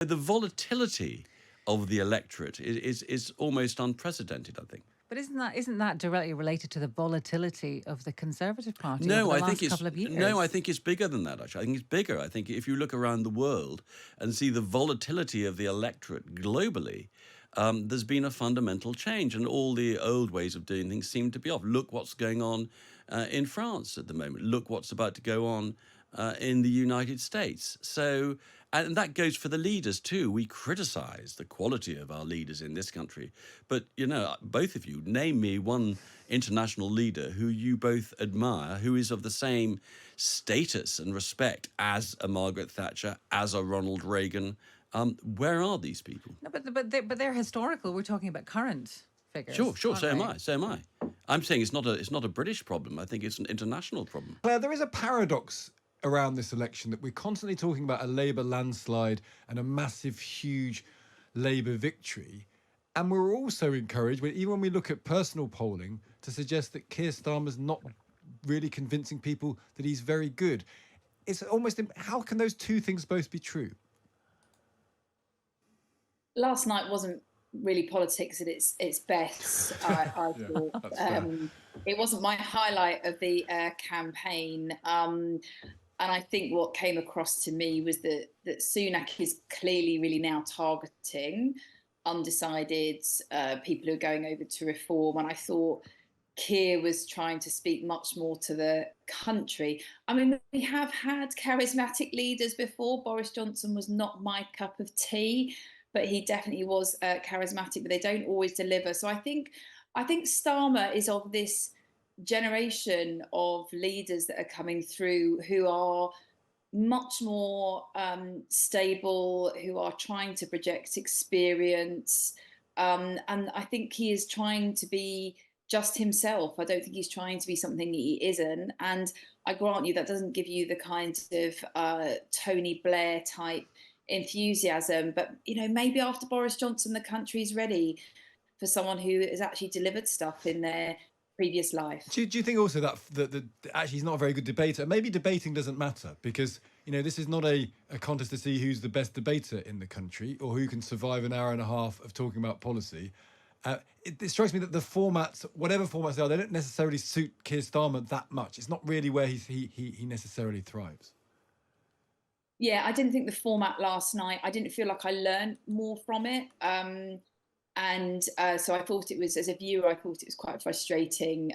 The volatility of the electorate is almost unprecedented, I think. But isn't that directly related to the volatility of the Conservative Party No, over I the think last it's couple of years? no, I think it's bigger than that. Actually, I think it's bigger. I think if you look around the world and see the volatility of the electorate globally, there's been a fundamental change, and all the old ways of doing things seem to be off. Look what's going on in France at the moment. Look what's about to go on in the United States. So, and that goes for the leaders too. We criticise the quality of our leaders in this country, but both of you, name me one international leader who you both admire, who is of the same status and respect as a Margaret Thatcher, as a Ronald Reagan. Where are these people? No, but they're historical. We're talking about current figures. Sure. aren't So am they? I. So am I. I'm saying it's not a British problem. I think it's an international problem. Claire, there is a paradox around this election that we're constantly talking about a Labour landslide and a massive, huge Labour victory. And we're also encouraged, even when we look at personal polling, to suggest that Keir Starmer's not really convincing people that he's very good. It's almost, how can those two things both be true? Last night wasn't really politics at its best. I thought it wasn't my highlight of the campaign, and I think what came across to me was that Sunak is clearly really now targeting undecided people who are going over to reform, and I thought Keir was trying to speak much more to the country. I mean, we have had charismatic leaders before. Boris Johnson was not my cup of tea, but he definitely was charismatic, but they don't always deliver. So I think Starmer is of this generation of leaders that are coming through who are much more stable, who are trying to project experience. And I think he is trying to be just himself. I don't think he's trying to be something he isn't. And I grant you that doesn't give you the kind of Tony Blair type enthusiasm, but maybe after Boris Johnson the country's ready for someone who has actually delivered stuff in their previous life. Do you think also that actually he's not a very good debater? Maybe debating doesn't matter because this is not a contest to see who's the best debater in the country or who can survive an hour and a half of talking about policy. It strikes me that the formats, whatever formats they are, they don't necessarily suit Keir Starmer that much. It's not really where he necessarily thrives. Yeah, I didn't think the format last night, I didn't feel like I learned more from it. So I thought it was, as a viewer, I thought it was quite frustrating,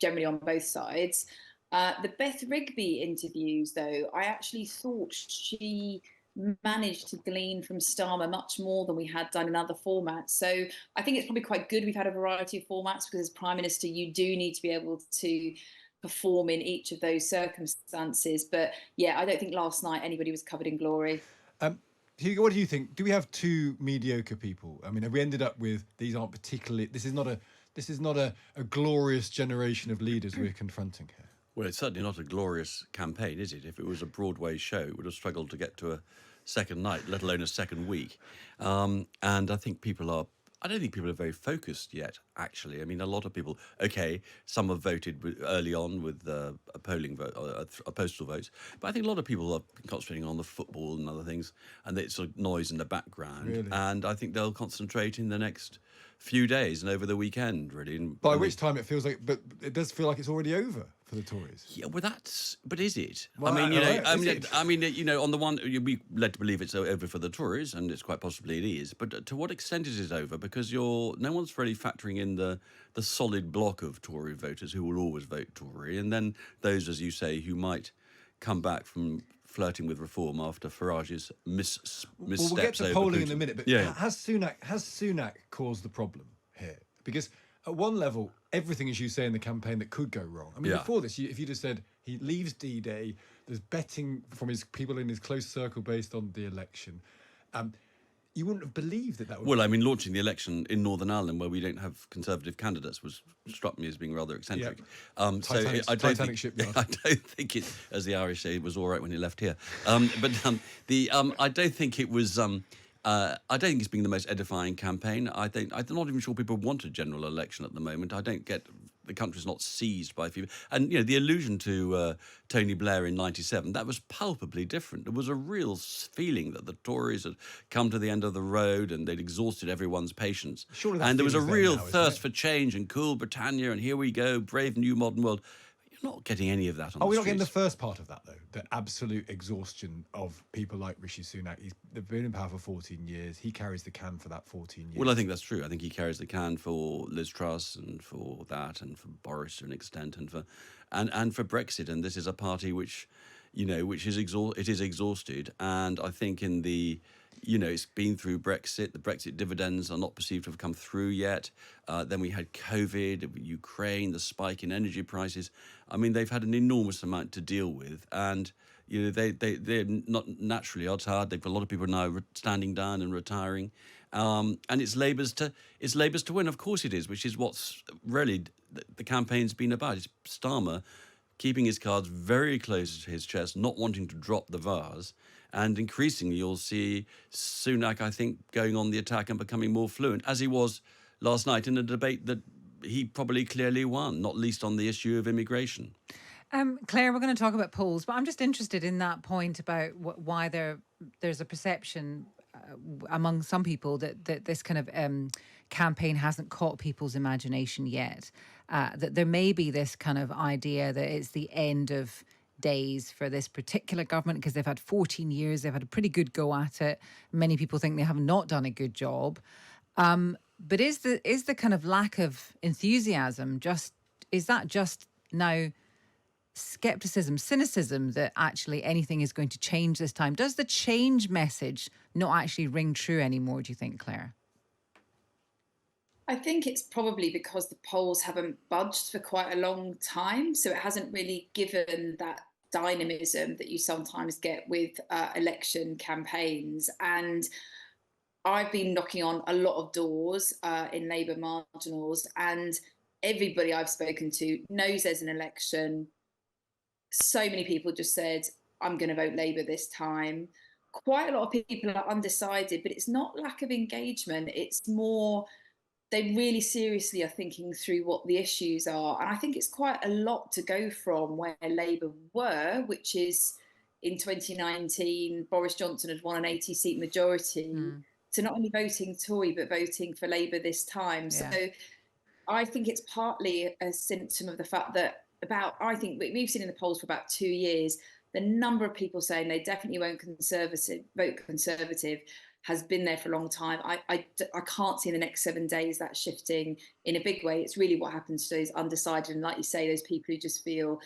generally on both sides. The Beth Rigby interviews, though, I actually thought she managed to glean from Starmer much more than we had done in other formats. So I think it's probably quite good we've had a variety of formats because as Prime Minister, you do need to be able to perform in each of those circumstances. But yeah, I don't think last night anybody was covered in glory. Hugo, what do you think? Do we have two mediocre people? I mean, have we ended up with these aren't particularly? This is not a glorious generation of leaders we're confronting here. Well, it's certainly not a glorious campaign, is it? If it was a Broadway show, it would have struggled to get to a second night, let alone a second week. And I don't think people are very focused yet, actually. I mean, a lot of people, some have voted early on with a polling vote, a postal vote, but I think a lot of people are concentrating on the football and other things, and it's sort of noise in the background. Really? And I think they'll concentrate in the next few days and over the weekend, really. By which time it feels like, but it does feel like it's already over for the Tories. Yeah, well, but is it? Well, I mean, is it? On the one, we led to believe it's over for the Tories, and it's quite possibly it is. But to what extent is it over? Because no one's really factoring in the solid block of Tory voters who will always vote Tory, and then those, as you say, who might come back from flirting with reform after Farage's missteps. Well, we'll get to polling in a minute, but yeah. Has Sunak caused the problem here? Because at one level, everything, as you say in the campaign, that could go wrong. I mean, before this, if you just said he leaves D-Day, there's betting from his people in his close circle based on the election. You wouldn't have believed that would. Well, I mean, launching the election in Northern Ireland, where we don't have Conservative candidates, struck me as being rather eccentric. Yep. Titanic shipyard. I don't think it, as the Irish say, it was all right when he left here. I don't think it was. I don't think it's been the most edifying campaign. I'm not even sure people want a general election at the moment. I don't get the country's not seized by fever. And, you know, the allusion to Tony Blair in 97, that was palpably different. There was a real feeling that the Tories had come to the end of the road and they'd exhausted everyone's patience. Surely that And there was a feeling's there real now, isn't thirst it? for change and cool Britannia and here we go, brave new modern world. You're not getting any of that on Oh, the we're not getting the streets. first part of that, though. The absolute exhaustion of people like Rishi Sunak. They've been in power for 14 years. He carries the can for that 14 years. Well, I think that's true. I think he carries the can for Liz Truss and for that, and for Boris to an extent, and for Brexit. And this is a party which, you know, which is exhausted. And I think in the, you know, it's been through Brexit. The Brexit dividends are not perceived to have come through yet. Then we had COVID, Ukraine, the spike in energy prices. I mean, they've had an enormous amount to deal with, and you know they're not naturally odds hard. They've got a lot of people now standing down and retiring, and it's Labour's to win. Of course it is, which is what's really the campaign's been about. It's Starmer keeping his cards very close to his chest, not wanting to drop the vase. And increasingly, you'll see Sunak, I think, going on the attack and becoming more fluent, as he was last night in a debate that he probably clearly won, not least on the issue of immigration. Claire, we're going to talk about polls, but I'm just interested in that point about why there's a perception among some people that this kind of campaign hasn't caught people's imagination yet. That there may be this kind of idea that it's the end of days for this particular government because they've had 14 years, they've had a pretty good go at it. Many people think they have not done a good job. But is the kind of lack of enthusiasm is that just now skepticism, cynicism that actually anything is going to change this time? Does the change message not actually ring true anymore, do you think, Claire? I think it's probably because the polls haven't budged for quite a long time. So it hasn't really given that dynamism that you sometimes get with election campaigns. And I've been knocking on a lot of doors in Labour marginals, and everybody I've spoken to knows there's an election. So many people just said, I'm going to vote Labour this time. Quite a lot of people are undecided, but it's not lack of engagement. It's more they really seriously are thinking through what the issues are. And I think it's quite a lot to go from where Labour were, which is in 2019, Boris Johnson had won an 80-seat majority, to not only voting Tory, but voting for Labour this time. Yeah. So I think it's partly a symptom of the fact that I think we've seen in the polls for about 2 years, the number of people saying they definitely won't vote Conservative has been there for a long time. I can't see in the next 7 days that shifting in a big way. It's really what happens to those undecided, and like you say, those people who just feel,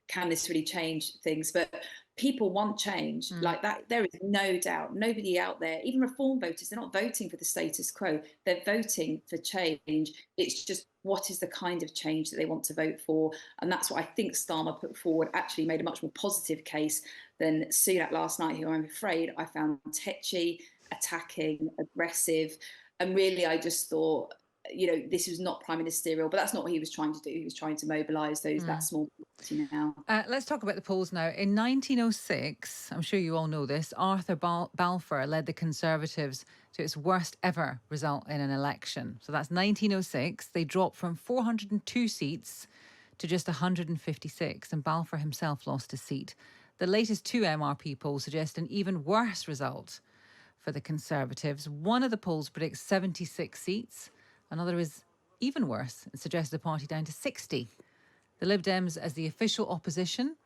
can this really change things? But people want change like that. There is no doubt. Nobody out there, even reform voters, they're not voting for the status quo. They're voting for change. It's just what is the kind of change that they want to vote for? And that's what I think Starmer put forward, actually made a much more positive case than Sunak last night, who I'm afraid I found tetchy, attacking, aggressive. And really, I just thought, you know, this was not prime ministerial, but that's not what he was trying to do. He was trying to mobilise that small party now. Let's talk about the polls now. In 1906, I'm sure you all know this, Arthur Balfour led the Conservatives to its worst ever result in an election. So that's 1906. They dropped from 402 seats to just 156, and Balfour himself lost a seat. The latest two MRP polls suggest an even worse result for the Conservatives. One of the polls predicts 76 seats. Another is even worse and suggests the party down to 60. The Lib Dems as the official opposition,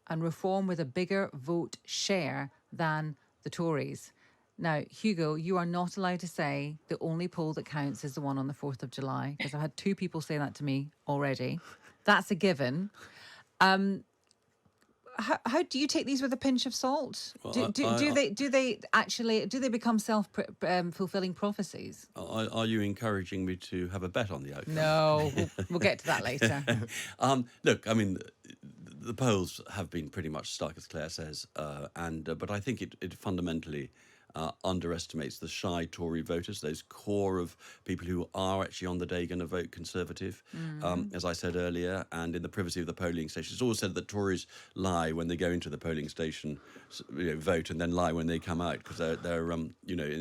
and Reform with a bigger vote share than the Tories. Now, Hugo, you are not allowed to say the only poll that counts is the one on the 4th of July, because I've had two people say that to me already. That's a given. How do you take these with a pinch of salt? Well, do they become self-fulfilling prophecies? Are you encouraging me to have a bet on the outcome? No, we'll get to that later. Look, I mean, the polls have been pretty much stuck, as Claire says, but I think it fundamentally underestimates the shy Tory voters, those core of people who are actually on the day going to vote Conservative, as I said earlier, and in the privacy of the polling station. It's always said that Tories lie when they go into the polling station, vote, and then lie when they come out, because they're in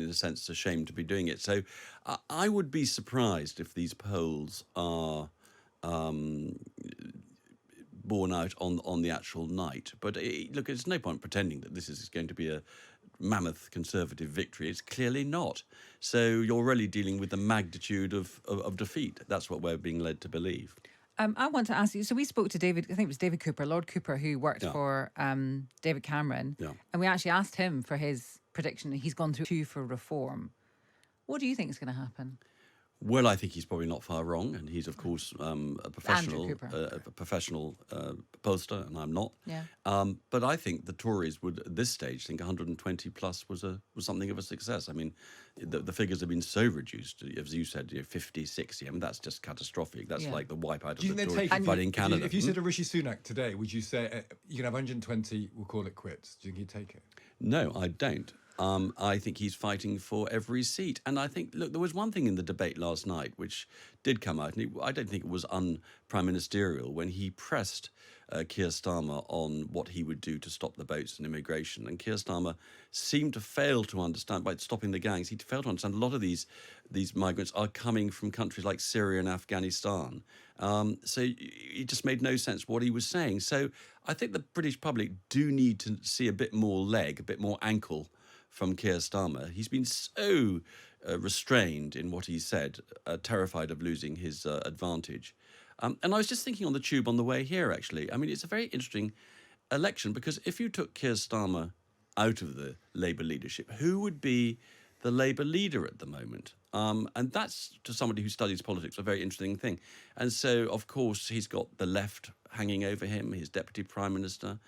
a sense ashamed to be doing it. So I would be surprised if these polls are borne out on the actual night. But look, there's no point pretending that this is going to be a mammoth Conservative victory. It's clearly not. So you're really dealing with the magnitude of defeat. That's what we're being led to believe. I want to ask you, so we spoke to David, I think it was David Cooper, Lord Cooper, who worked for David Cameron. Yeah. And we actually asked him for his prediction. He's gone through 2 for reform. What do you think is going to happen? Well, I think he's probably not far wrong, and he's of course a professional, pollster, and I'm not. Yeah. But I think the Tories would, at this stage, think 120 plus was something of a success. I mean, the figures have been so reduced, as you said, 50, 60. I mean, that's just catastrophic. That's like the wipeout of the Tory party in Canada. If you said to Rishi Sunak today, would you say you can have 120? We'll call it quits. Do you think he'd take it? No, I don't. I think he's fighting for every seat. And I think, look, there was one thing in the debate last night which did come out, and I don't think it was un-prime ministerial, when he pressed Keir Starmer on what he would do to stop the boats and immigration. And Keir Starmer seemed to fail to understand, by stopping the gangs, he failed to understand a lot of these migrants are coming from countries like Syria and Afghanistan. So it just made no sense what he was saying. So I think the British public do need to see a bit more leg, a bit more ankle from Keir Starmer. He's been so restrained in what he said, terrified of losing his advantage. And I was just thinking on the tube on the way here, actually. I mean, it's a very interesting election, because if you took Keir Starmer out of the Labour leadership, who would be the Labour leader at the moment? And that's, to somebody who studies politics, a very interesting thing. And so, of course, he's got the left hanging over him, his deputy prime minister.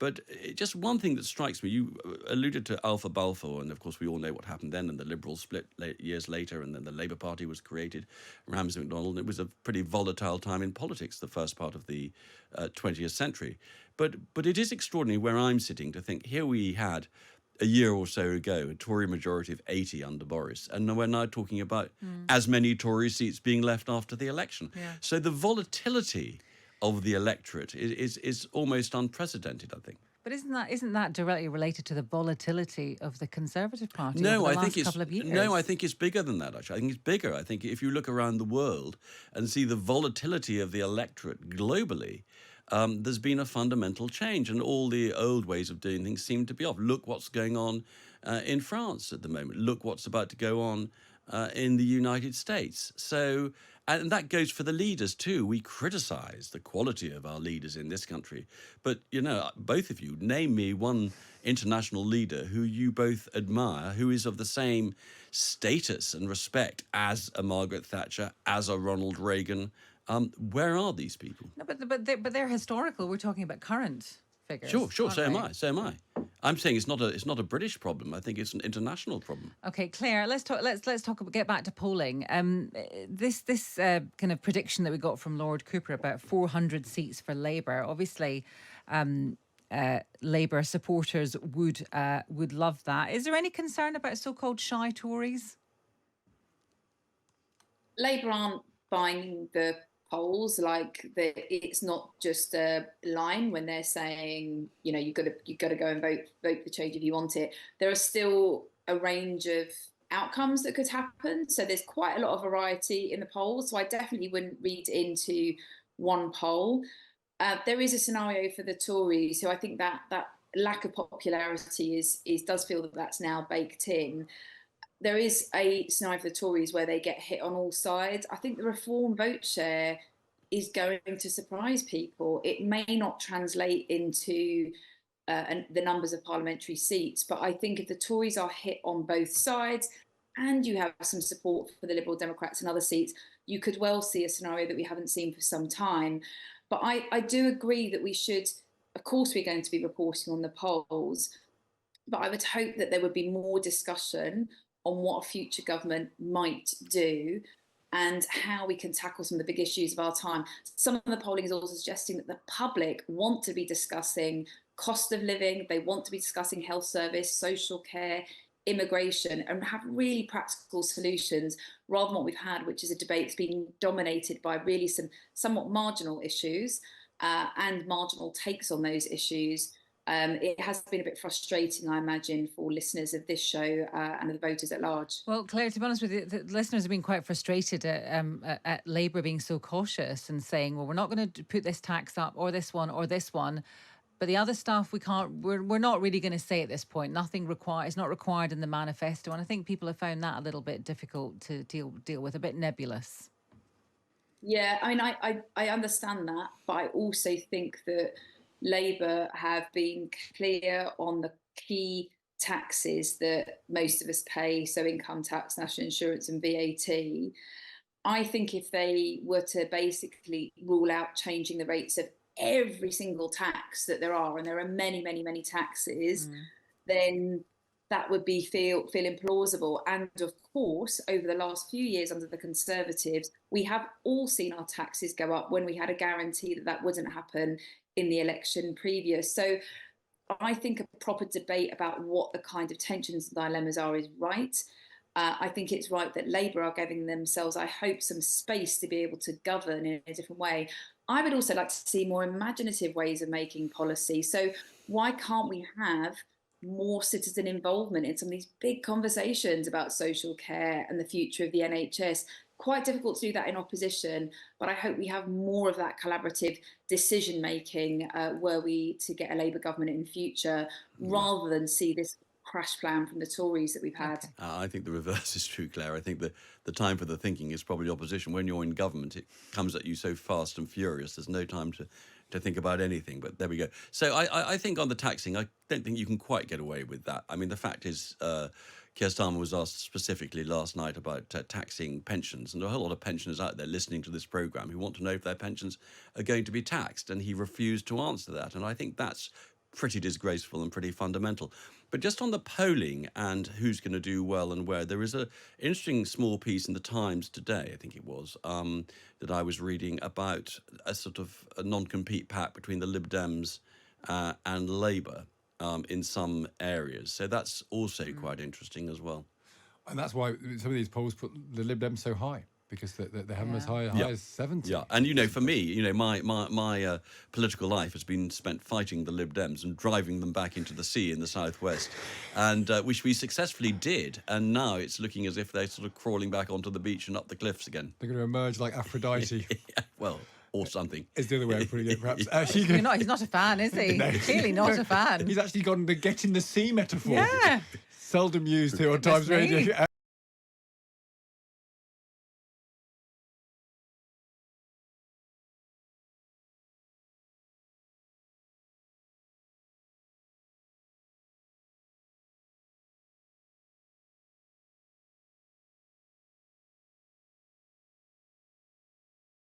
But just one thing that strikes me, you alluded to Alpha Balfour, and of course we all know what happened then, and the Liberals split years later, and then the Labour Party was created, Ramsay MacDonald. It was a pretty volatile time in politics, the first part of the 20th century. But it is extraordinary where I'm sitting to think, here we had a year or so ago a Tory majority of 80 under Boris, and we're now talking about as many Tory seats being left after the election. Yeah. So the volatility of the electorate is almost unprecedented, I think. But isn't that directly related to the volatility of the Conservative Party No, over the I think last couple of years? No, I think it's bigger than that, actually. I think it's bigger. I think if you look around the world and see the volatility of the electorate globally, there's been a fundamental change, and all the old ways of doing things seem to be off. Look what's going on in France at the moment. Look what's about to go on in the United States. So, and that goes for the leaders too. We criticise the quality of our leaders in this country, but both of you, name me one international leader who you both admire, who is of the same status and respect as a Margaret Thatcher, as a Ronald Reagan. Where are these people? No, but they're historical. We're talking about current figures. Sure. So am I. I'm saying it's not a British problem. I think it's an international problem. Okay, Claire, let's talk. Get back to polling. This kind of prediction that we got from Lord Cooper about 400 seats for Labour. Obviously, Labour supporters would love that. Is there any concern about so-called shy Tories? Labour aren't buying the polls. It's not just a line when they're saying, you've got to go and vote for change if you want it. There are still a range of outcomes that could happen. So there's quite a lot of variety in the polls. So I definitely wouldn't read into one poll. There is a scenario for the Tories, so I think that lack of popularity does feel that that's now baked in. There is a scenario for the Tories where they get hit on all sides. I think the Reform vote share is going to surprise people. It may not translate into the numbers of parliamentary seats, but I think if the Tories are hit on both sides and you have some support for the Liberal Democrats in other seats, you could well see a scenario that we haven't seen for some time. But I do agree that we should, of course, we're going to be reporting on the polls, but I would hope that there would be more discussion on what a future government might do and how we can tackle some of the big issues of our time. Some of the polling is also suggesting that the public want to be discussing cost of living, they want to be discussing health service, social care, immigration, and have really practical solutions, rather than what we've had, which is a debate that's been dominated by really some somewhat marginal issues and marginal takes on those issues. it has been a bit frustrating, I imagine, for listeners of this show and the voters at large. Well, Claire, to be honest with you, the listeners have been quite frustrated at Labour being so cautious and saying, well, we're not going to put this tax up or this one or this one. But the other stuff we're not really going to say at this point. Nothing is not required in the manifesto. And I think people have found that a little bit difficult to deal with, a bit nebulous. Yeah, I mean, I understand that, but I also think that Labour have been clear on the key taxes that most of us pay, so income tax, national insurance and VAT. I think if they were to basically rule out changing the rates of every single tax that there are, and there are many, many, many taxes, then that would feel implausible. And of course, over the last few years under the Conservatives, we have all seen our taxes go up when we had a guarantee that wouldn't happen in the election previous. So I think a proper debate about what the kind of tensions and dilemmas are is right. I think it's right that Labour are giving themselves, I hope, some space to be able to govern in a different way. I would also like to see more imaginative ways of making policy. So why can't we have more citizen involvement in some of these big conversations about social care and the future of the NHS? Quite difficult to do that in opposition, but I hope we have more of that collaborative decision making were we to get a Labour government in the future, rather than see this crash plan from the Tories that we've had. I think the reverse is true, Claire. I think that the time for the thinking is probably opposition. When you're in government, it comes at you so fast and furious. There's no time to think about anything. But there we go. So I think on the taxing, I don't think you can quite get away with that. I mean, the fact is, Keir Starmer was asked specifically last night about taxing pensions, and there are a whole lot of pensioners out there listening to this programme who want to know if their pensions are going to be taxed, and he refused to answer that. And I think that's pretty disgraceful and pretty fundamental. But just on the polling and who's going to do well and where, there is an interesting small piece in the Times today, I think it was, that I was reading about a sort of a non-compete pact between the Lib Dems and Labour in some areas. So that's also quite interesting as well. And that's why some of these polls put the Lib Dems so high, because they have them as high as 70. Yeah, and for me, my political life has been spent fighting the Lib Dems and driving them back into the sea in the southwest, and which we successfully did. And now it's looking as if they're sort of crawling back onto the beach and up the cliffs again. They're going to emerge like Aphrodite. Well, or something. Is the other way of putting it, perhaps. He's not a fan, is he? No. Clearly not a fan. He's actually gone the get in the sea metaphor. Yeah. Seldom used here on Times Radio.